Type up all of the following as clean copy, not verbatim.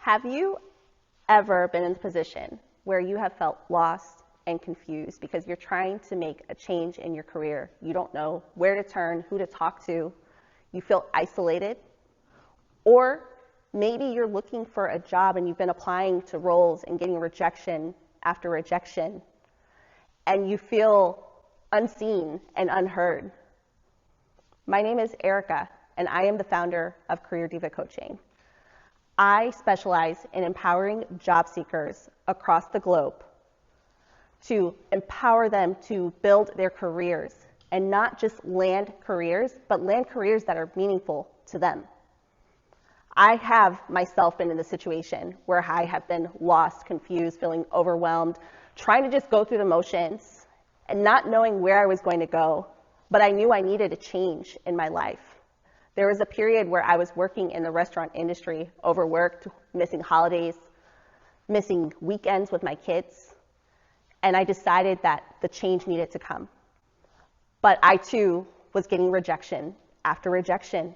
Have you ever been in the position where you have felt lost and confused because you're trying to make a change in your career? You don't know where to turn, who to talk to. You feel isolated. Or maybe you're looking for a job and you've been applying to roles and getting rejection after rejection, and you feel unseen and unheard. My name is Erica, and I am the founder of Career Diva Coaching. I specialize in empowering job seekers across the globe to empower them to build their careers, and not just land careers, but land careers that are meaningful to them. I have myself been in the situation where I have been lost, confused, feeling overwhelmed, trying to just go through the motions and not knowing where I was going to go, but I knew I needed a change in my life. There was a period where I was working in the restaurant industry, overworked, missing holidays, missing weekends with my kids, and I decided that the change needed to come. But I too was getting rejection after rejection.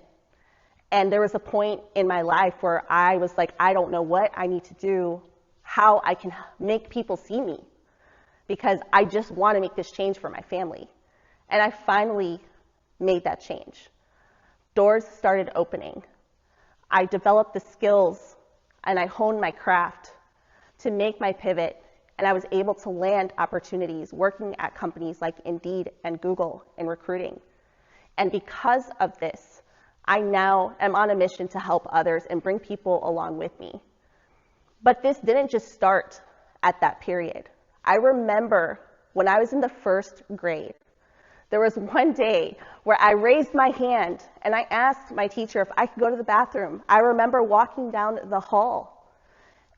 And there was a point in my life where I was like, I don't know what I need to do, how I can make people see me, because I just want to make this change for my family. And I finally made that change. Doors started opening. I developed the skills and I honed my craft to make my pivot, and I was able to land opportunities working at companies like Indeed and Google in recruiting. And because of this, I now am on a mission to help others and bring people along with me. But this didn't just start at that period. I remember when I was in the first grade, there was one day where I raised my hand and I asked my teacher if I could go to the bathroom. I remember walking down the hall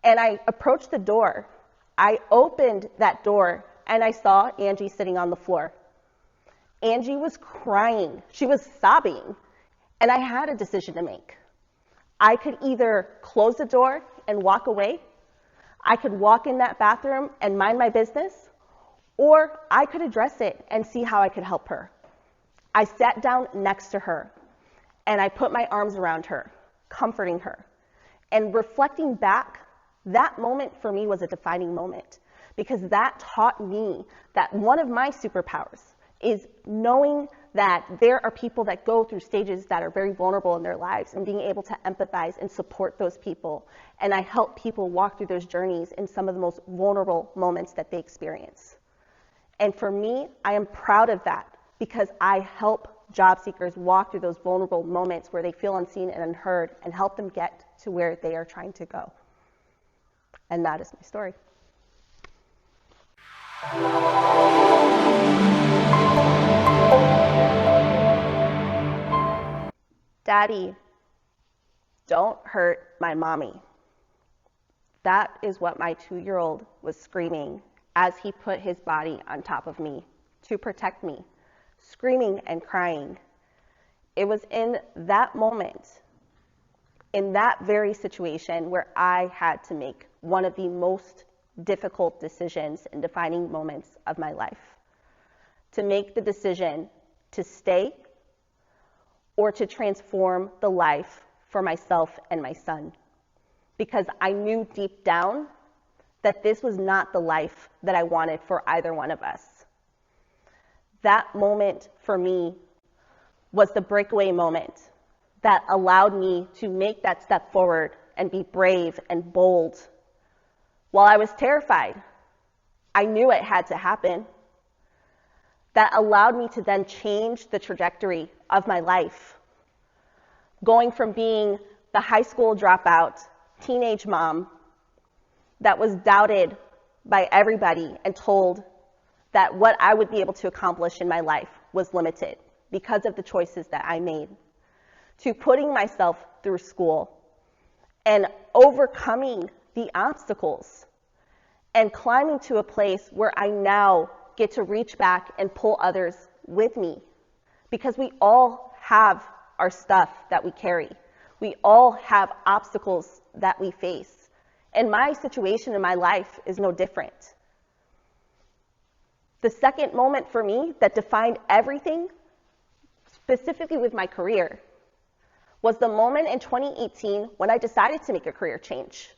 and I approached the door. I opened that door and I saw Angie sitting on the floor. Angie was crying. She was sobbing. And I had a decision to make. I could either close the door and walk away. I could walk in that bathroom and mind my business, or I could address it and see how I could help her. I sat down next to her and I put my arms around her, comforting her. And reflecting back, that moment for me was a defining moment, because that taught me that one of my superpowers is knowing that there are people that go through stages that are very vulnerable in their lives, and being able to empathize and support those people. And I help people walk through those journeys in some of the most vulnerable moments that they experience. And for me, I am proud of that, because I help job seekers walk through those vulnerable moments where they feel unseen and unheard, and help them get to where they are trying to go. And that is my story. Daddy, don't hurt my mommy. That is what my 2-year-old was screaming as he put his body on top of me to protect me, screaming and crying. It was in that moment, in that very situation, where I had to make one of the most difficult decisions and defining moments of my life. To make the decision to stay or to transform the life for myself and my son. Because I knew deep down that this was not the life that I wanted for either one of us. That moment for me was the breakaway moment that allowed me to make that step forward and be brave and bold. While I was terrified, I knew it had to happen. That allowed me to then change the trajectory of my life. Going from being the high school dropout, teenage mom that was doubted by everybody and told that what I would be able to accomplish in my life was limited because of the choices that I made, to putting myself through school and overcoming the obstacles and climbing to a place where I now get to reach back and pull others with me, because we all have our stuff that we carry. We all have obstacles that we face. And my situation in my life is no different. The second moment for me that defined everything, specifically with my career, was the moment in 2018 when I decided to make a career change.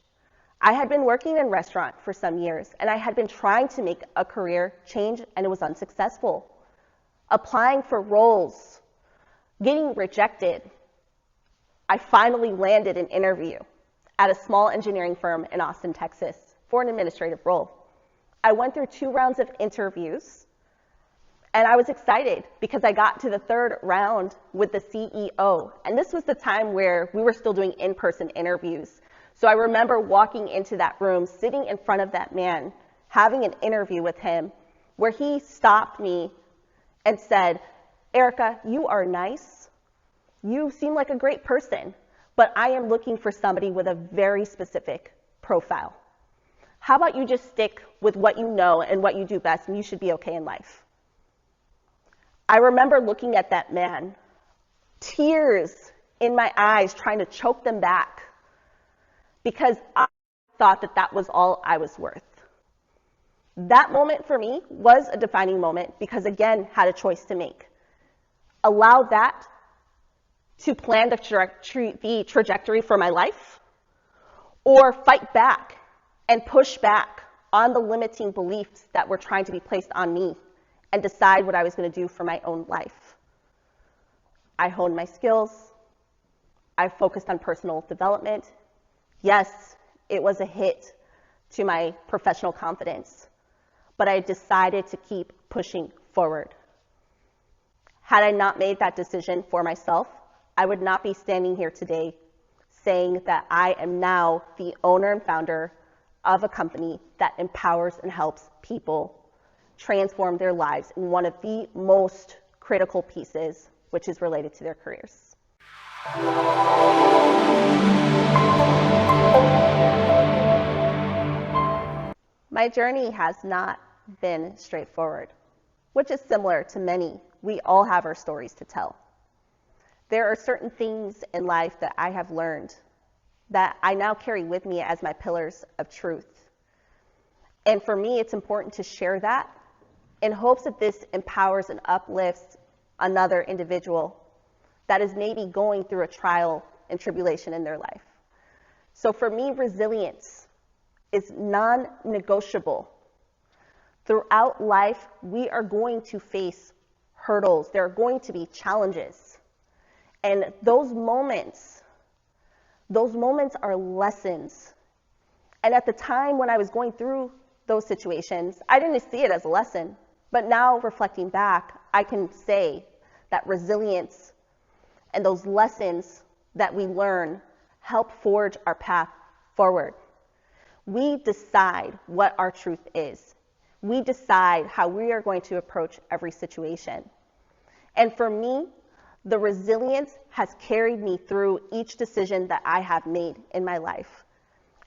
I had been working in restaurant for some years, and I had been trying to make a career change, and it was unsuccessful. Applying for roles, getting rejected. I finally landed an interview at a small engineering firm in Austin, Texas, for an administrative role. I went through 2 rounds of interviews, and I was excited because I got to the 3rd round with the CEO. And this was the time where we were still doing in-person interviews. So I remember walking into that room, sitting in front of that man, having an interview with him, where he stopped me and said, "Erica, you are nice. You seem like a great person, but I am looking for somebody with a very specific profile. How about you just stick with what you know and what you do best, and you should be okay in life." I remember looking at that man, tears in my eyes, trying to choke them back, because I thought that that was all I was worth. That moment for me was a defining moment because, again, had a choice to make. Allow that to plan the trajectory for my life, or fight back and push back on the limiting beliefs that were trying to be placed on me and decide what I was going to do for my own life. I honed my skills. I focused on personal development. Yes, it was a hit to my professional confidence, but I decided to keep pushing forward. Had I not made that decision for myself, I would not be standing here today saying that I am now the owner and founder of a company that empowers and helps people transform their lives in one of the most critical pieces, which is related to their careers. My journey has not been straightforward, which is similar to many. We all have our stories to tell. There are certain things in life that I have learned that I now carry with me as my pillars of truth. And for me, it's important to share that in hopes that this empowers and uplifts another individual that is maybe going through a trial and tribulation in their life. So for me, resilience is non-negotiable. Throughout life, we are going to face hurdles. There are going to be challenges. And those moments are lessons. And at the time when I was going through those situations, I didn't see it as a lesson. But now, reflecting back, I can say that resilience and those lessons that we learn help forge our path forward. We decide what our truth is. We decide how we are going to approach every situation. And for me, the resilience has carried me through each decision that I have made in my life.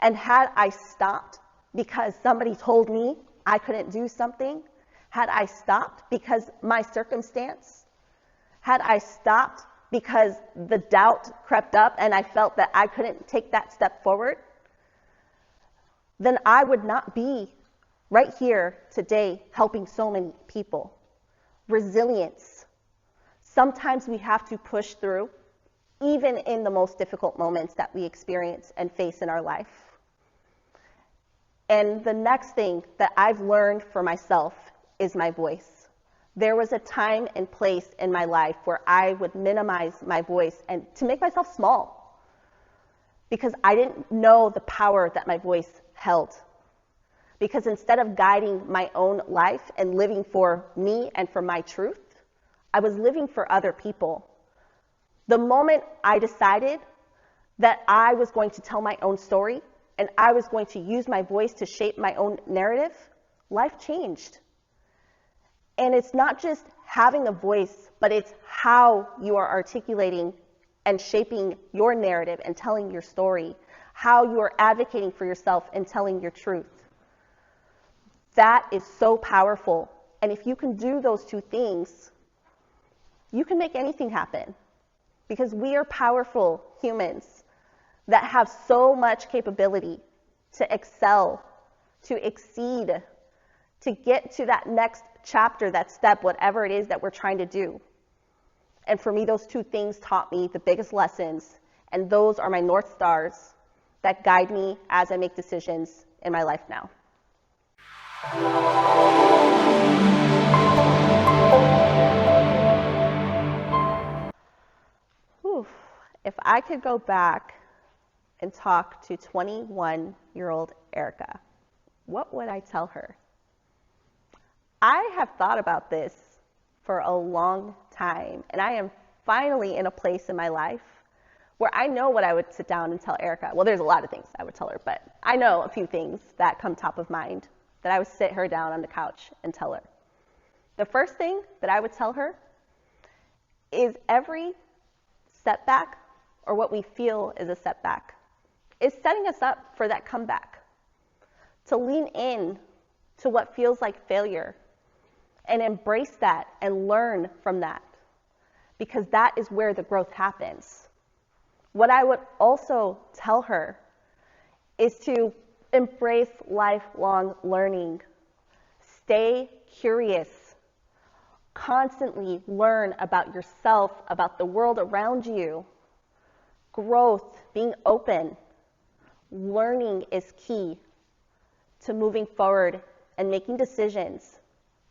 And had I stopped because somebody told me I couldn't do something, had I stopped because my circumstance, had I stopped because the doubt crept up and I felt that I couldn't take that step forward, then I would not be right here today helping so many people. Resilience. Sometimes we have to push through, even in the most difficult moments that we experience and face in our life. And the next thing that I've learned for myself is my voice. There was a time and place in my life where I would minimize my voice and to make myself small because I didn't know the power that my voice held. Because instead of guiding my own life and living for me and for my truth, I was living for other people. The moment I decided that I was going to tell my own story and I was going to use my voice to shape my own narrative, life changed. And it's not just having a voice, but it's how you are articulating and shaping your narrative and telling your story, how you are advocating for yourself and telling your truth. That is so powerful. And if you can do those two things, you can make anything happen. Because we are powerful humans that have so much capability to excel, to exceed, to get to that next chapter, that step, whatever it is that we're trying to do. And for me, those two things taught me the biggest lessons, and those are my North Stars that guide me as I make decisions in my life now. Whew. If I could go back and talk to 21-year-old Erica, what would I tell her? I have thought about this for a long time, and I am finally in a place in my life where I know what I would sit down and tell Erica. Well, there's a lot of things I would tell her, but I know a few things that come top of mind that I would sit her down on the couch and tell her. The first thing that I would tell her is every setback, or what we feel is a setback, is setting us up for that comeback. To lean in to what feels like failure and embrace that and learn from that, because that is where the growth happens. What I would also tell her is to embrace lifelong learning. Stay curious. Constantly learn about yourself, about the world around you. Growth, being open. Learning is key to moving forward and making decisions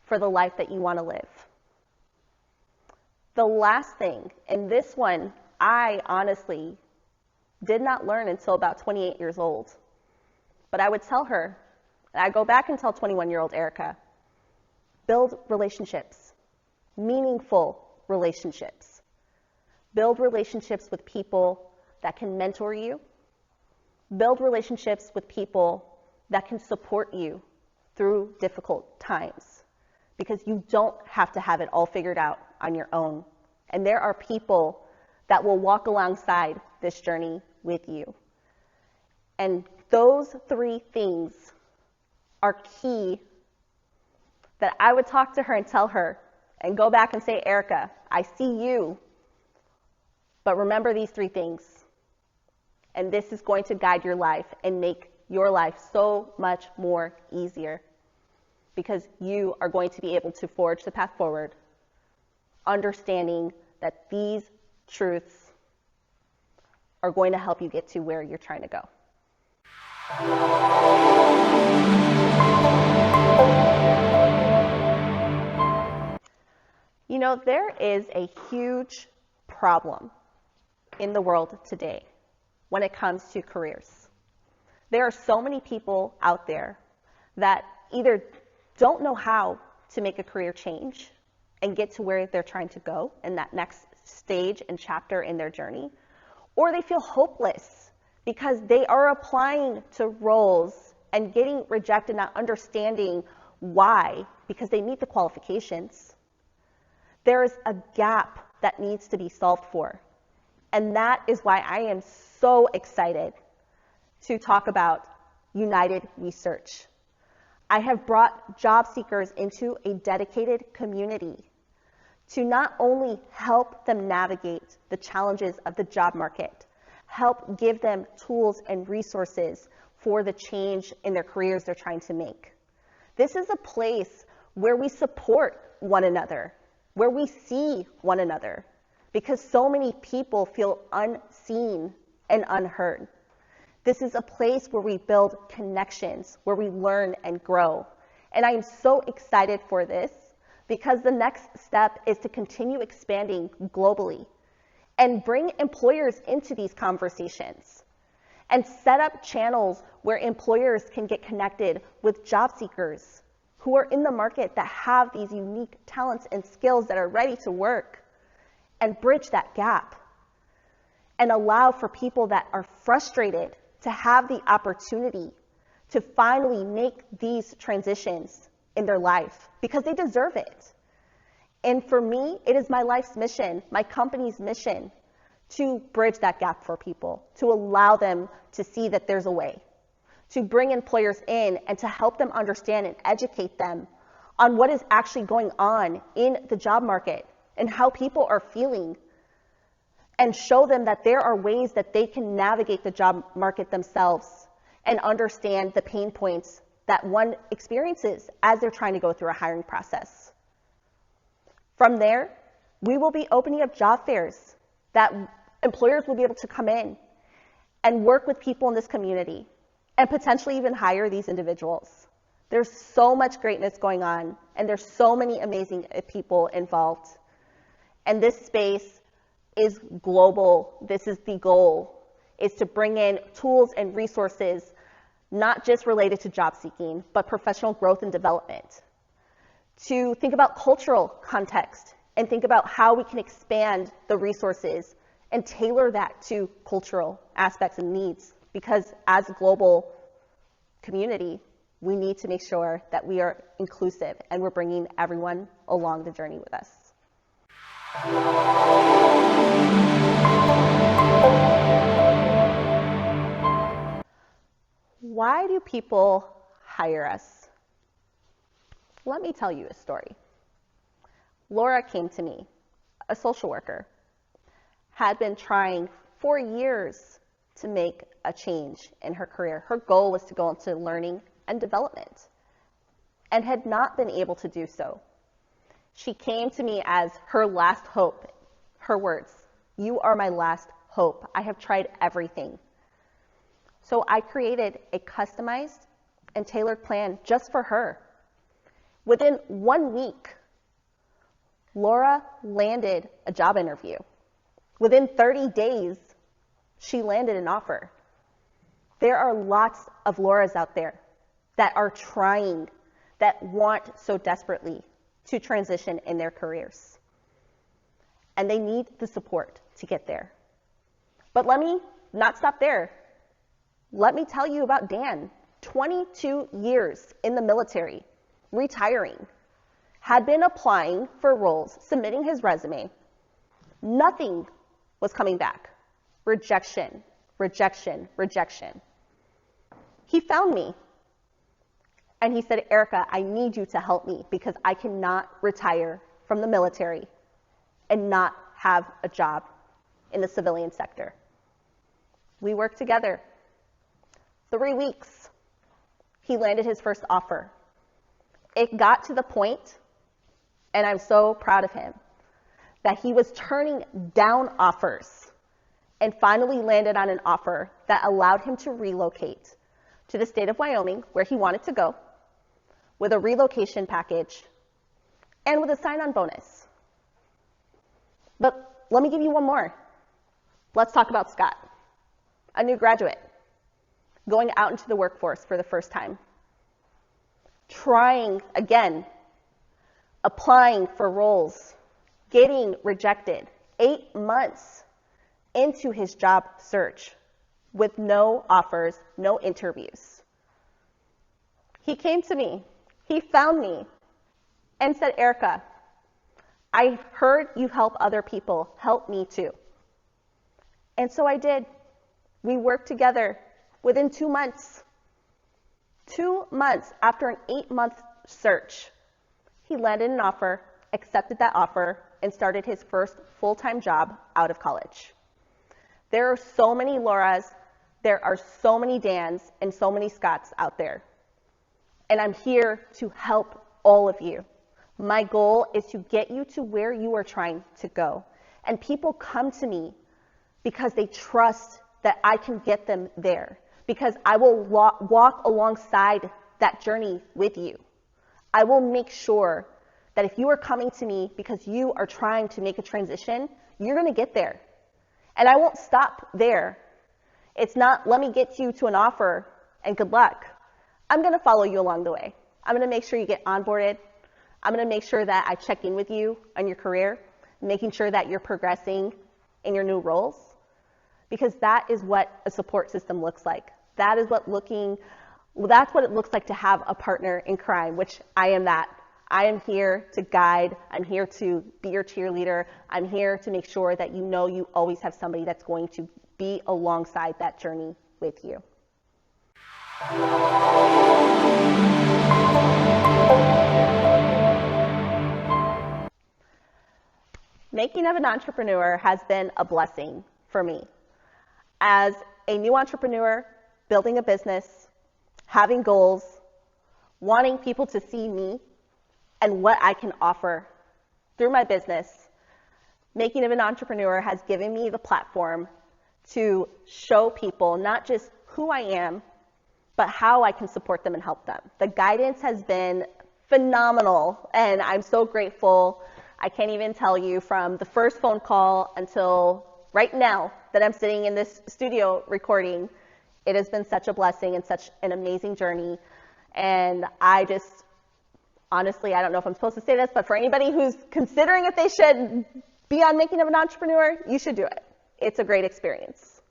for the life that you want to live. The last thing, and this one I honestly did not learn until about 28 years old, but I would tell her, and I go back and tell 21-year-old Erica, build relationships, meaningful relationships. Build relationships with people that can mentor you. Build relationships with people that can support you through difficult times, because you don't have to have it all figured out on your own. And there are people that will walk alongside this journey with you. And those three things are key that I would talk to her and tell her and go back and say, Erica, I see you, but remember these three things. And this is going to guide your life and make your life so much more easier, because you are going to be able to forge the path forward, understanding that these truths are going to help you get to where you're trying to go. You know, there is a huge problem in the world today when it comes to careers. There are so many people out there that either don't know how to make a career change and get to where they're trying to go in that next stage and chapter in their journey, or they feel hopeless because they are applying to roles and getting rejected, not understanding why, because they meet the qualifications. There is a gap that needs to be solved for. And that is why I am so excited to talk about United Research. I have brought job seekers into a dedicated community to not only help them navigate the challenges of the job market, help give them tools and resources for the change in their careers they're trying to make. This is a place where we support one another, where we see one another, because so many people feel unseen and unheard. This is a place where we build connections, where we learn and grow. And I am so excited for this, because the next step is to continue expanding globally and bring employers into these conversations and set up channels where employers can get connected with job seekers who are in the market that have these unique talents and skills that are ready to work, and bridge that gap and allow for people that are frustrated to have the opportunity to finally make these transitions in their life, because they deserve it. And for me, it is my life's mission, my company's mission, to bridge that gap for people, to allow them to see that there's a way, to bring employers in and to help them understand and educate them on what is actually going on in the job market and how people are feeling, and show them that there are ways that they can navigate the job market themselves and understand the pain points that one experiences as they're trying to go through a hiring process. From there, we will be opening up job fairs that employers will be able to come in and work with people in this community and potentially even hire these individuals. There's so much greatness going on, and there's so many amazing people involved. And this space is global. This is the goal, is to bring in tools and resources, not just related to job seeking, but professional growth and development. To think about cultural context and think about how we can expand the resources and tailor that to cultural aspects and needs. Because as a global community, we need to make sure that we are inclusive and we're bringing everyone along the journey with us. Why do people hire us? Let me tell you a story. Laura came to me, a social worker, had been trying for years to make a change in her career. Her goal was to go into learning and development, and had not been able to do so. She came to me as her last hope. Her words, "You are my last hope. I have tried everything." So I created a customized and tailored plan just for her. Within 1 week, Laura landed a job interview. Within 30 days, she landed an offer. There are lots of Lauras out there that are trying, that want so desperately to transition in their careers. And they need the support to get there. But let me not stop there. Let me tell you about Dan, 22 years in the military, retiring, had been applying for roles, submitting his resume. Nothing was coming back. Rejection, rejection, rejection. He found me. And he said, "Erica, I need you to help me because I cannot retire from the military and not have a job in the civilian sector." We worked together. 3 weeks, he landed his first offer. It got to the point, and I'm so proud of him, that he was turning down offers and finally landed on an offer that allowed him to relocate to the state of Wyoming, where he wanted to go, with a relocation package and with a sign-on bonus. But let me give you one more. Let's talk about Scott, a new graduate, going out into the workforce for the first time, trying again, applying for roles, getting rejected, 8 months into his job search with no offers, no interviews. He came to me, he found me, and said, "Erica, I heard you help other people, help me too." And so I did. We worked together. Within 2 months, 2 months after an 8-month search, he landed an offer, accepted that offer, and started his first full-time job out of college. There are so many Lauras, there are so many Dans, and so many Scotts out there. And I'm here to help all of you. My goal is to get you to where you are trying to go. And people come to me because they trust that I can get them there, because I will walk alongside that journey with you. I will make sure that if you are coming to me because you are trying to make a transition, you're going to get there. And I won't stop there. It's not, let me get you to an offer and good luck. I'm going to follow you along the way. I'm going to make sure you get onboarded. I'm going to make sure that I check in with you on your career, making sure that you're progressing in your new roles, because that is what a support system looks like. That's what it looks like to have a partner in crime, which I am that. I am here to guide. I'm here to be your cheerleader. I'm here to make sure that you know you always have somebody that's going to be alongside that journey with you. Making of an entrepreneur has been a blessing for me. As a new entrepreneur, building a business, having goals, wanting people to see me and what I can offer through my business, Making of an Entrepreneur has given me the platform to show people not just who I am, but how I can support them and help them. The guidance has been phenomenal, and I'm so grateful. I can't even tell you, from the first phone call until right now that I'm sitting in this studio recording, it has been such a blessing and such an amazing journey. And I just, honestly, I don't know if I'm supposed to say this, but for anybody who's considering if they should be on Making of an Entrepreneur, you should do it. It's a great experience.